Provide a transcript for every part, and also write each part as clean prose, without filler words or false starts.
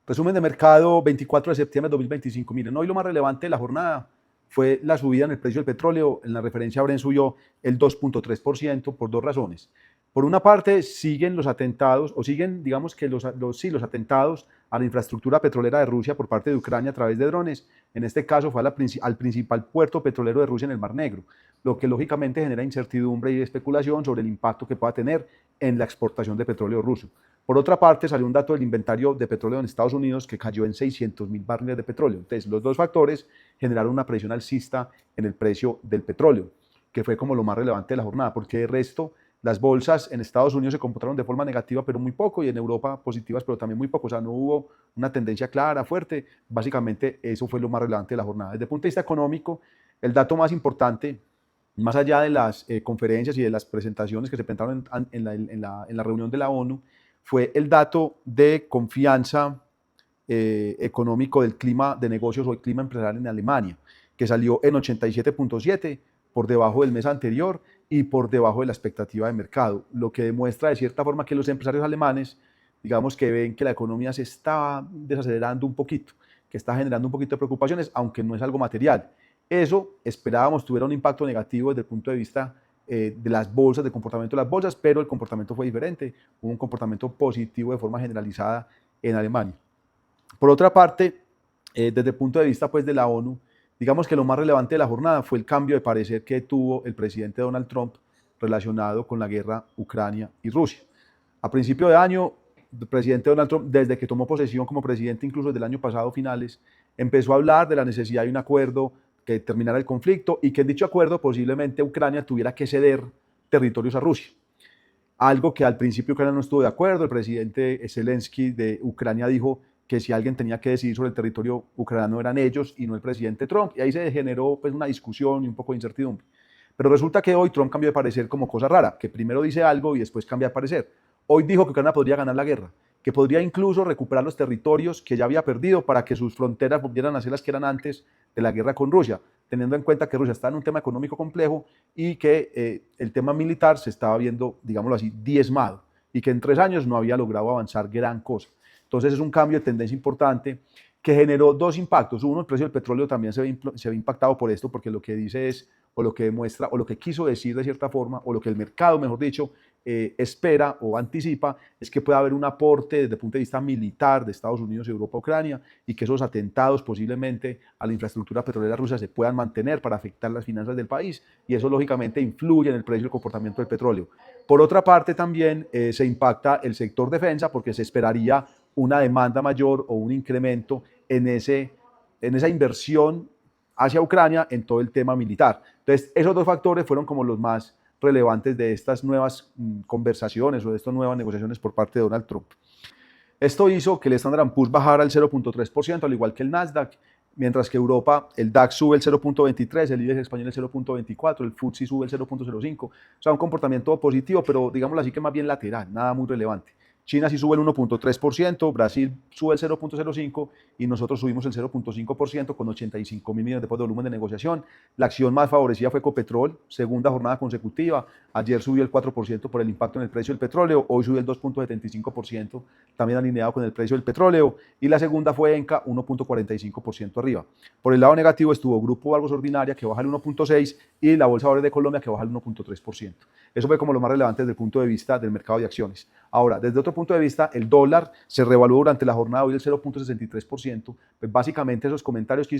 Resumen de mercado 24 de septiembre de 2025. Miren, hoy lo más relevante de la jornada fue la subida en el precio del petróleo. En la referencia Brent subió el 2.3% por dos razones. Por una parte, siguen los atentados, o siguen, digamos que los atentados a la infraestructura petrolera de Rusia por parte de Ucrania a través de drones. En este caso fue al principal puerto petrolero de Rusia en el Mar Negro, lo que lógicamente genera incertidumbre y especulación sobre el impacto que pueda tener en la exportación de petróleo ruso. Por otra parte, salió un dato del inventario de petróleo en Estados Unidos que cayó en 600.000 barriles de petróleo. Entonces, los dos factores generaron una presión alcista en el precio del petróleo, que fue como lo más relevante de la jornada, porque de resto, las bolsas en Estados Unidos se comportaron de forma negativa, pero muy poco, y en Europa positivas, pero también muy poco. O sea, no hubo una tendencia clara, fuerte. Básicamente, eso fue lo más relevante de la jornada. Desde el punto de vista económico, el dato más importante, más allá de las conferencias y de las presentaciones que se presentaron en la reunión de la ONU, fue el dato de confianza económico del clima de negocios o el clima empresarial en Alemania, que salió en 87.7, por debajo del mes anterior y por debajo de la expectativa de mercado, lo que demuestra de cierta forma que los empresarios alemanes, digamos que ven que la economía se está desacelerando un poquito, que está generando un poquito de preocupaciones, aunque no es algo material. Eso esperábamos tuviera un impacto negativo desde el punto de vista de las bolsas, del comportamiento de las bolsas, pero el comportamiento fue diferente, hubo un comportamiento positivo de forma generalizada en Alemania. Por otra parte, desde el punto de vista pues, de la ONU, digamos que lo más relevante de la jornada fue el cambio de parecer que tuvo el presidente Donald Trump relacionado con la guerra Ucrania y Rusia. A principio de año, el presidente Donald Trump, desde que tomó posesión como presidente, incluso desde el año pasado finales, empezó a hablar de la necesidad de un acuerdo que terminara el conflicto y que en dicho acuerdo posiblemente Ucrania tuviera que ceder territorios a Rusia. Algo que al principio Ucrania no estuvo de acuerdo. El presidente Zelensky de Ucrania dijo que si alguien tenía que decidir sobre el territorio ucraniano eran ellos y no el presidente Trump, y ahí se generó pues, una discusión y un poco de incertidumbre. Pero resulta que hoy Trump cambió de parecer como cosa rara, que primero dice algo y después cambia de parecer. Hoy dijo que Ucrania podría ganar la guerra, que podría incluso recuperar los territorios que ya había perdido para que sus fronteras volvieran a ser las que eran antes de la guerra con Rusia, teniendo en cuenta que Rusia está en un tema económico complejo y que el tema militar se estaba viendo, digámoslo así, diezmado, y que en 3 años no había logrado avanzar gran cosa. Entonces es un cambio de tendencia importante que generó dos impactos. Uno, el precio del petróleo también se ve impactado por esto, porque lo que dice es, o lo que demuestra, o lo que quiso decir de cierta forma, o lo que el mercado, mejor dicho, espera o anticipa, es que pueda haber un aporte desde el punto de vista militar de Estados Unidos, Europa, Ucrania, y que esos atentados posiblemente a la infraestructura petrolera rusa se puedan mantener para afectar las finanzas del país, y eso lógicamente influye en el precio y el comportamiento del petróleo. Por otra parte, también se impacta el sector defensa, porque se esperaría una demanda mayor o un incremento en esa inversión hacia Ucrania en todo el tema militar. Entonces, esos dos factores fueron como los más relevantes de estas nuevas conversaciones o de estas nuevas negociaciones por parte de Donald Trump. Esto hizo que el Standard & Poor's bajara el 0.3%, al igual que el Nasdaq, mientras que Europa, el DAX sube el 0.23%, el IBEX español el 0.24%, el FTSE sube el 0.05%. O sea, un comportamiento positivo, pero digámoslo así que más bien lateral, nada muy relevante. China sí sube el 1.3%, Brasil sube el 0.05% y nosotros subimos el 0.5% con 85.000 millones de pesos de volumen de negociación. La acción más favorecida fue Ecopetrol, segunda jornada consecutiva. Ayer subió el 4% por el impacto en el precio del petróleo, hoy subió el 2.75%, también alineado con el precio del petróleo. Y la segunda fue Enca, 1.45% arriba. Por el lado negativo estuvo Grupo Vargas Ordinaria, que baja el 1.6%, y la Bolsa de Valores de Colombia, que baja el 1.3%. Eso fue como lo más relevante desde el punto de vista del mercado de acciones. Ahora, desde otro punto de vista, el dólar se revaluó durante la jornada de hoy el 0.63%. Pues básicamente esos comentarios que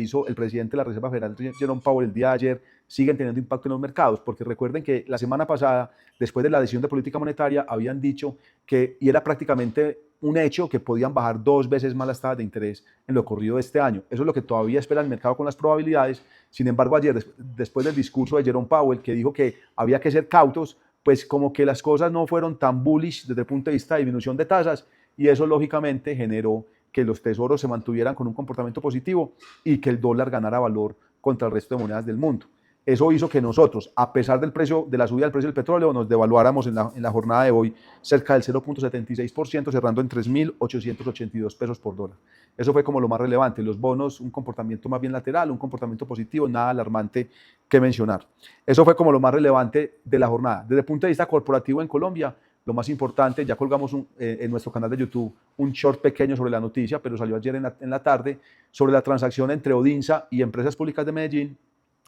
hizo el presidente de la Reserva Federal, Jerome Powell, el día de ayer, siguen teniendo impacto en los mercados, porque recuerden que la semana pasada, después de la decisión de política monetaria, habían dicho que, y era prácticamente un hecho, que podían bajar 2 veces más las tasas de interés en lo corrido de este año. Eso es lo que todavía espera el mercado con las probabilidades. Sin embargo, ayer, después del discurso de Jerome Powell, que dijo que había que ser cautos, pues como que las cosas no fueron tan bullish desde el punto de vista de disminución de tasas, y eso lógicamente generó que los tesoros se mantuvieran con un comportamiento positivo y que el dólar ganara valor contra el resto de monedas del mundo. Eso hizo que nosotros, a pesar de la subida del precio del petróleo, nos devaluáramos en la jornada de hoy cerca del 0.76%, cerrando en 3.882 pesos por dólar. Eso fue como lo más relevante. Los bonos, un comportamiento más bien lateral, un comportamiento positivo, nada alarmante que mencionar. Eso fue como lo más relevante de la jornada. Desde el punto de vista corporativo en Colombia, lo más importante, ya colgamos en nuestro canal de YouTube un short pequeño sobre la noticia, pero salió ayer en la tarde, sobre la transacción entre Odinsa y Empresas Públicas de Medellín,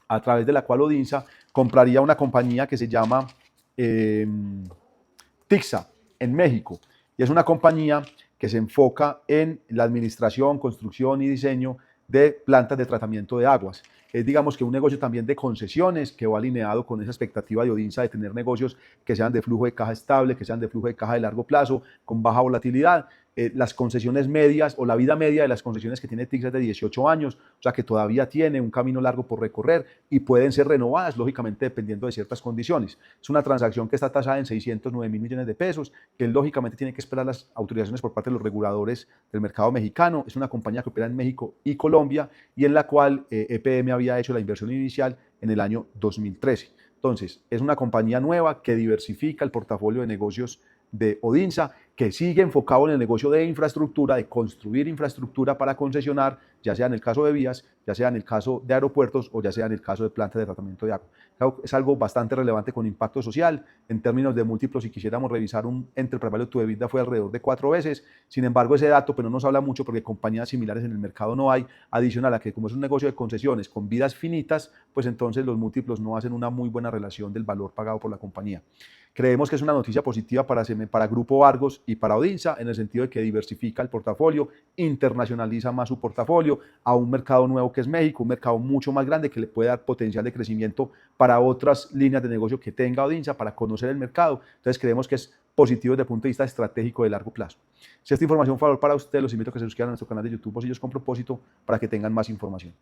a través de la cual Odinsa compraría una compañía que se llama TICSA en México. Y es una compañía que se enfoca en la administración, construcción y diseño de plantas de tratamiento de aguas. Es, digamos, que un negocio también de concesiones que va alineado con esa expectativa de Odinsa de tener negocios que sean de flujo de caja estable, que sean de flujo de caja de largo plazo, con baja volatilidad. Las concesiones medias o la vida media de las concesiones que tiene TICSA es de 18 años, o sea que todavía tiene un camino largo por recorrer y pueden ser renovadas, lógicamente, dependiendo de ciertas condiciones. Es una transacción que está tasada en 609.000 millones de pesos, que lógicamente tiene que esperar las autorizaciones por parte de los reguladores del mercado mexicano. Es una compañía que opera en México y Colombia y en la cual EPM había hecho la inversión inicial en el año 2013. Entonces, es una compañía nueva que diversifica el portafolio de negocios de Odinsa, que sigue enfocado en el negocio de infraestructura, de construir infraestructura para concesionar, ya sea en el caso de vías, ya sea en el caso de aeropuertos o ya sea en el caso de plantas de tratamiento de agua. Es algo bastante relevante con impacto social. En términos de múltiplos, si quisiéramos revisar un enterprise value to EBITDA, fue alrededor de 4 veces. Sin embargo, ese dato no nos habla mucho porque compañías similares en el mercado no hay, adicional a que como es un negocio de concesiones con vidas finitas, pues entonces los múltiplos no hacen una muy buena relación del valor pagado por la compañía. Creemos que es una noticia positiva para Grupo Argos y para Odinsa, en el sentido de que diversifica el portafolio, internacionaliza más su portafolio a un mercado nuevo que es México, un mercado mucho más grande que le puede dar potencial de crecimiento para otras líneas de negocio que tenga Odinsa, para conocer el mercado. Entonces creemos que es positivo desde el punto de vista estratégico de largo plazo. Si esta información fue valor para ustedes, los invito a que se suscriban a nuestro canal de YouTube Bolsillos con Propósito para que tengan más información.